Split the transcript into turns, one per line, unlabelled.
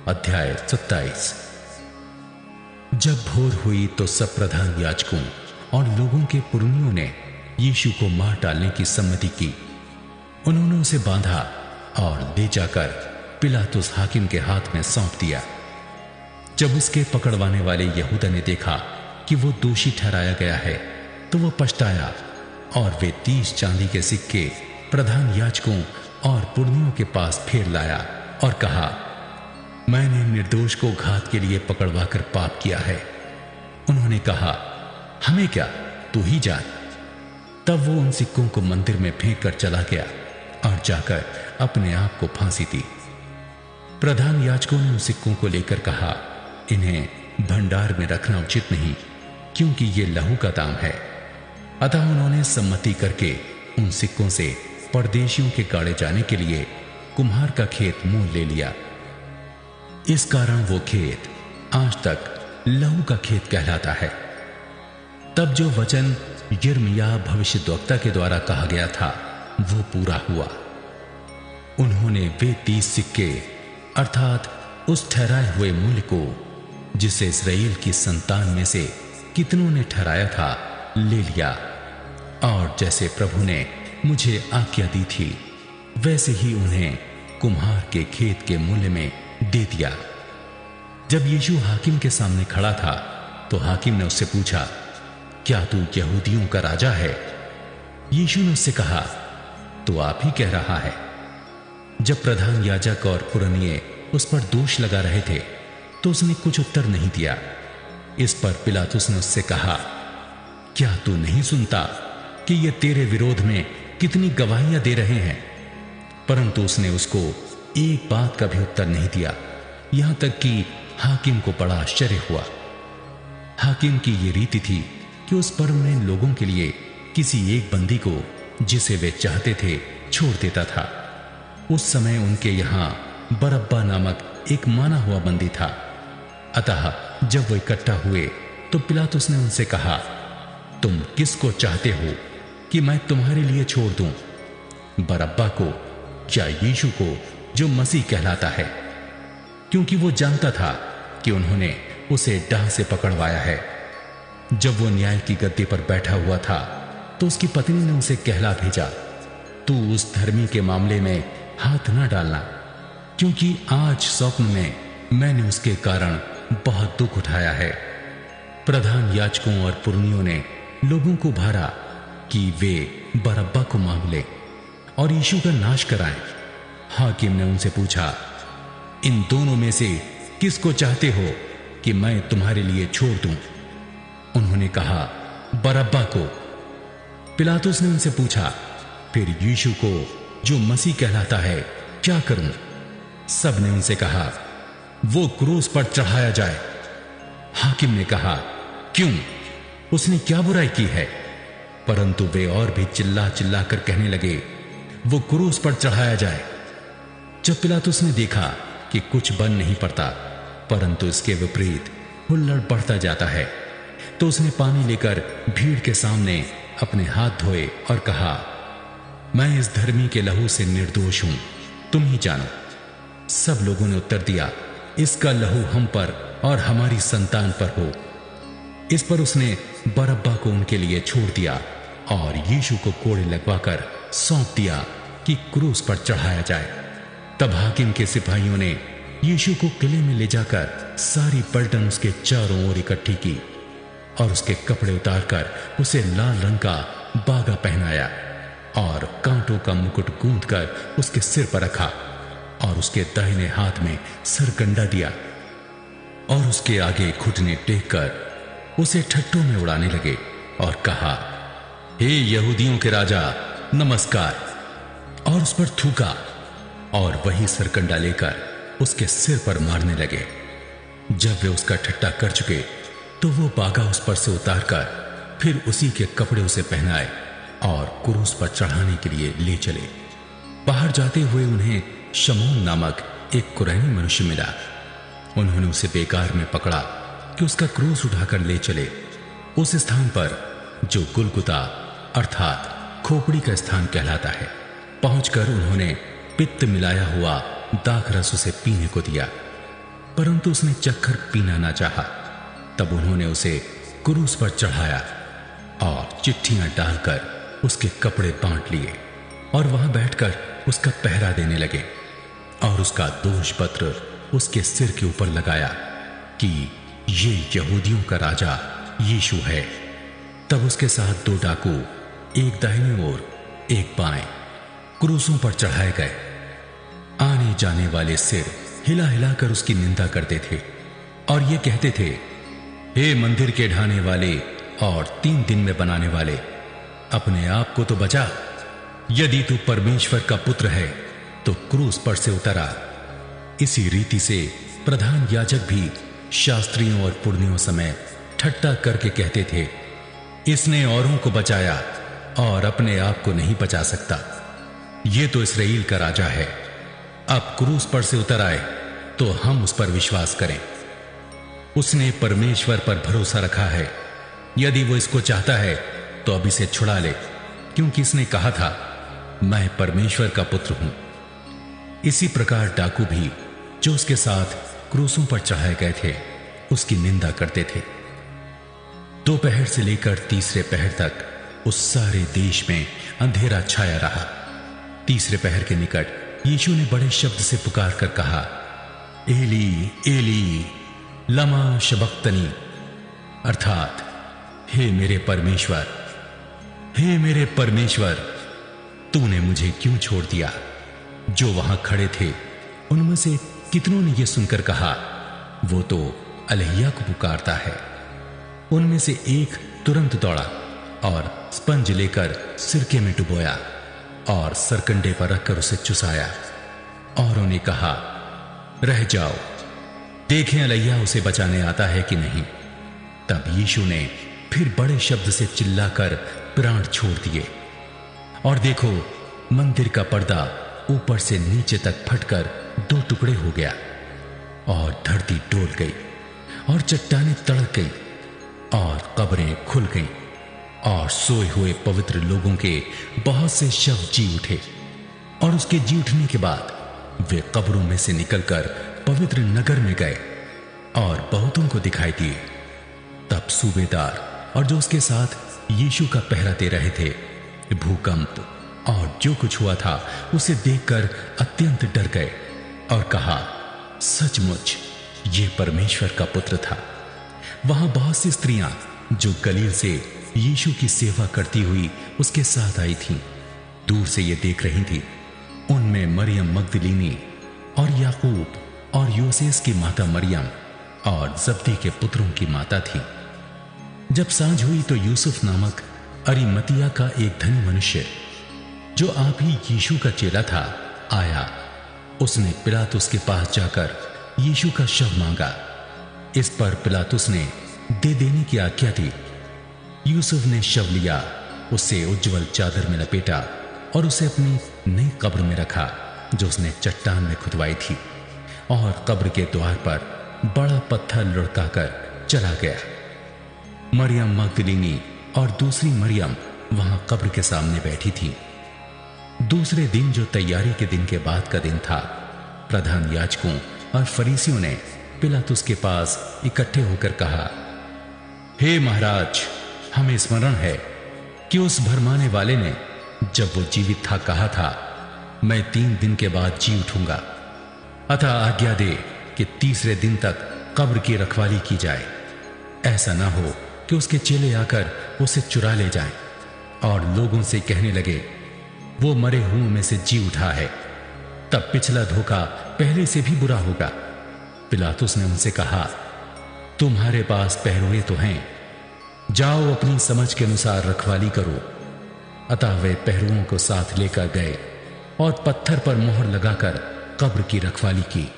अध्याय 27। जब भोर हुई तो सब प्रधान याजकों और लोगों के पुरनियों ने यीशु को मार डालने की सम्मति की। उन्होंने उसे बांधा और ले जाकर पिलातुस हाकिम के हाथ में सौंप दिया। जब उसके पकड़वाने वाले यहूदा ने देखा कि वो दोषी ठहराया गया है तो वो पछताया और वे 30 चांदी के सिक्के प्रधान याजकों और पुरनियों के पास फेर लाया और कहा, मैंने निर्दोष को घात के लिए पकड़वाकर पाप किया है। उन्होंने कहा, हमें क्या, तू ही जान। तब वो उन सिक्कों को मंदिर में फेंक कर चला गया और जाकर अपने आप को फांसी दी। प्रधान याजकों ने उन सिक्कों को लेकर कहा, इन्हें भंडार में रखना उचित नहीं, क्योंकि ये लहू का दाम है। अतः उन्होंने सम्मति करके उन सिक्कों से परदेशियों के गाड़े जाने के लिए कुम्हार का खेत मोल ले लिया। इस कारण वो खेत आज तक लहू का खेत कहलाता है। तब जो वचन यिर्मयाह भविष्यद्वक्ता के द्वारा कहा गया था वो पूरा हुआ। उन्होंने वे 30 सिक्के अर्थात उस ठहराए हुए मूल्य को जिसे इस्राएल की संतान में से कितनों ने ठहराया था ले लिया, और जैसे प्रभु ने मुझे आज्ञा दी थी वैसे ही उन्हें कुम्हार के खेत के मूल्य में दे दिया। जब यीशु हाकिम के सामने खड़ा था तो हाकिम ने उससे पूछा, क्या तू यहूदियों का राजा है? यीशु ने उससे कहा, तो आप ही कह रहा है। जब प्रधान याजक और पुरनिये उस पर दोष लगा रहे थे तो उसने कुछ उत्तर नहीं दिया। इस पर पिलातुस ने उससे कहा, क्या तू नहीं सुनता कि ये तेरे विरोध में कितनी गवाहियां दे रहे हैं? परंतु उसने उसको एक बात का भी उत्तर नहीं दिया, यहां तक कि हाकिम को बड़ा आश्चर्य हुआ। हाकिम की यह रीति थी कि उस पर्व में लोगों के लिए किसी एक बंदी को जिसे वे चाहते थे छोड़ देता था। उस समय उनके यहां बरअब्बा नामक एक माना हुआ बंदी था। अतः जब वो इकट्ठा हुए तो पिलातुस ने उनसे कहा, तुम किसको चाहते हो कि मैं तुम्हारे लिए छोड़ दूं, बरअब्बा को या यीशु को जो मसीह कहलाता है? क्योंकि वो जानता था कि उन्होंने उसे डाह से पकड़वाया है। जब वो न्याय की गद्दी पर बैठा हुआ था तो उसकी पत्नी ने उसे कहला भेजा, तू उस धर्मी के मामले में हाथ ना डालना, क्योंकि आज स्वप्न में मैंने उसके कारण बहुत दुख उठाया है। प्रधान याजकों और पुरनियों ने लोगों को भारा कि वे बरअब्बा को मांग ले और यीशु का नाश कराएं। हाकिम ने उनसे पूछा, इन दोनों में से किसको चाहते हो कि मैं तुम्हारे लिए छोड़ दूं? उन्होंने कहा, बरअब्बा को। पिलातुस ने उनसे पूछा, फिर यीशु को जो मसीह कहलाता है क्या करूं? सब ने उनसे कहा, वो क्रूस पर चढ़ाया जाए। हाकिम ने कहा, क्यों, उसने क्या बुराई की है? परंतु वे और भी चिल्ला चिल्ला कर कहने लगे, वो क्रूस पर चढ़ाया जाए। जब पिलातुस ने देखा कि कुछ बन नहीं पड़ता परंतु इसके विपरीत हुल्लड़ बढ़ता जाता है, तो उसने पानी लेकर भीड़ के सामने अपने हाथ धोए और कहा, मैं इस धर्मी के लहू से निर्दोष हूं, तुम ही जानो। सब लोगों ने उत्तर दिया, इसका लहू हम पर और हमारी संतान पर हो। इस पर उसने बरअब्बा को उनके लिए छोड़ दिया और यीशु को कोड़े लगवाकर सौंप दिया कि क्रूस पर चढ़ाया जाए। तब हाकिम के सिपाहियों ने यीशु को किले में ले जाकर सारी पलटन उसके चारों ओर इकट्ठी की और उसके कपड़े उतारकर उसे लाल रंग का बागा पहनाया और कांटों का मुकुट गूंथकर उसके सिर पर रखा और उसके दाहिने हाथ में सरकंडा दिया और उसके आगे घुटने टेक कर उसे ठट्टों में उड़ाने लगे और कहा, हे यहूदियों के राजा, नमस्कार, और उस पर थूका और वही सरकंडा लेकर उसके सिर पर मारने लगे। जब वे उसका ठट्टा कर चुके तो वो बागा उस पर से उतारकर फिर उसी के कपड़े उसे पहनाए और क्रूस पर चढ़ाने के लिए ले चले। बाहर जाते हुए उन्हें शमौन नामक एक कुरैनी मनुष्य मिला। उन्होंने उसे बेकार में पकड़ा कि उसका क्रूस उठाकर ले चले। उस स्थान पर जो गुलगुता अर्थात खोपड़ी का स्थान कहलाता है पहुंचकर उन्होंने पित्त मिलाया हुआ दाखरस उसे पीने को दिया। परंतु उसने चक्कर पीना ना चाहा। तब उन्होंने उसे क्रूस पर चढ़ाया और चिट्ठियां डालकर उसके कपड़े बांट लिए और वहां बैठकर उसका पहरा देने लगे और उसका दोष पत्र उसके सिर के ऊपर लगाया कि ये यहूदियों का राजा यीशु है। तब उसके साथ 2 डाकू, एक दाहिनी ओर एक बाएं, क्रूसों पर चढ़ाए गए। आने जाने वाले सिर हिला हिलाकर उसकी निंदा करते थे और ये कहते थे, हे मंदिर के ढाने वाले और 3 दिन में बनाने वाले, अपने आप को तो बचा। यदि तू परमेश्वर का पुत्र है तो क्रूस पर से उतर आ। इसी रीति से प्रधान याजक भी शास्त्रियों और पुरनियों समेत ठट्टा करके कहते थे, इसने औरों को बचाया और अपने आप को नहीं बचा सकता। ये तो इस्राएल का राजा है। अब क्रूस पर से उतर आए तो हम उस पर विश्वास करें। उसने परमेश्वर पर भरोसा रखा है। यदि वो इसको चाहता है तो अब इसे छुड़ा ले, क्योंकि इसने कहा था, मैं परमेश्वर का पुत्र हूं। इसी प्रकार डाकू भी जो उसके साथ क्रूसों पर चढ़ाए गए थे उसकी निंदा करते थे। दोपहर से लेकर तीसरे पहर तक उस सारे देश में अंधेरा छाया रहा। तीसरे पहर के निकट यीशु ने बड़े शब्द से पुकार कर कहा, एली एली लमा शबक्तनी, अर्थात हे मेरे परमेश्वर, हे मेरे परमेश्वर, तूने मुझे क्यों छोड़ दिया। जो वहां खड़े थे उनमें से कितनों ने यह सुनकर कहा, वो तो एलिय्याह को पुकारता है। उनमें से एक तुरंत दौड़ा और स्पंज लेकर सिरके में डुबोया और सरकंडे पर रखकर उसे चुसाया और उन्हें कहा, रह जाओ, देखें एलिय्याह उसे बचाने आता है कि नहीं। तब यीशु ने फिर बड़े शब्द से चिल्लाकर प्राण छोड़ दिए और देखो, मंदिर का पर्दा ऊपर से नीचे तक फटकर 2 टुकड़े हो गया और धरती डोल गई और चट्टानें तड़क गई और कब्रें खुल गईं और सोए हुए पवित्र लोगों के बहुत से शव जी उठे। और उसके जी उठने के बाद वे कब्रों में से निकलकर पवित्र नगर में गए और बहुतों को दिखाई दिए। तब सूबेदार और जो उसके साथ यीशु का पहरा दे रहे थे भूकंप और जो कुछ हुआ था उसे देखकर अत्यंत डर गए और कहा, सचमुच ये परमेश्वर का पुत्र था। वहां बहुत सी स्त्रियां जो गलील से यीशु की सेवा करती हुई उसके साथ आई थीं, दूर से ये देख रही थी। उनमें मरियम मगदलीनी और याकूब और योसेस की माता मरियम और जब्दी के पुत्रों की माता थी। जब सांझ हुई तो यूसुफ नामक अरिमतिया का एक धनी मनुष्य, जो आप ही यीशु का चेला था, आया। उसने पिलातुस के पास जाकर यीशु का शव मांगा। इस पर पिलातुस ने दे देने की आज्ञा दी। यूसुफ ने शव लिया, उसे उज्जवल चादर में लपेटा और उसे अपनी नई कब्र में रखा जो उसने चट्टान में खुदवाई थी, और कब्र के द्वार पर बड़ा पत्थर लुढ़काकर चला गया। मरियम मगदलीनी और दूसरी मरियम वहां कब्र के सामने बैठी थी। दूसरे दिन, जो तैयारी के दिन के बाद का दिन था, प्रधान याजकों और फरीसियों ने पिलातुस के पास इकट्ठे होकर कहा, हे महाराज, हमें स्मरण है कि उस भरमाने वाले ने जब वो जीवित था कहा था, मैं 3 दिन के बाद जी उठूंगा। अतः आज्ञा दे कि तीसरे दिन तक कब्र की रखवाली की जाए, ऐसा ना हो कि उसके चेले आकर उसे चुरा ले जाएं और लोगों से कहने लगे, वो मरे हुओं में से जी उठा है। तब पिछला धोखा पहले से भी बुरा होगा। पिलातुस ने उनसे कहा, तुम्हारे पास पहरुए तो हैं, जाओ अपनी समझ के अनुसार रखवाली करो। अतः वे पहरुओं को साथ लेकर गए और पत्थर पर मोहर लगाकर कब्र की रखवाली की।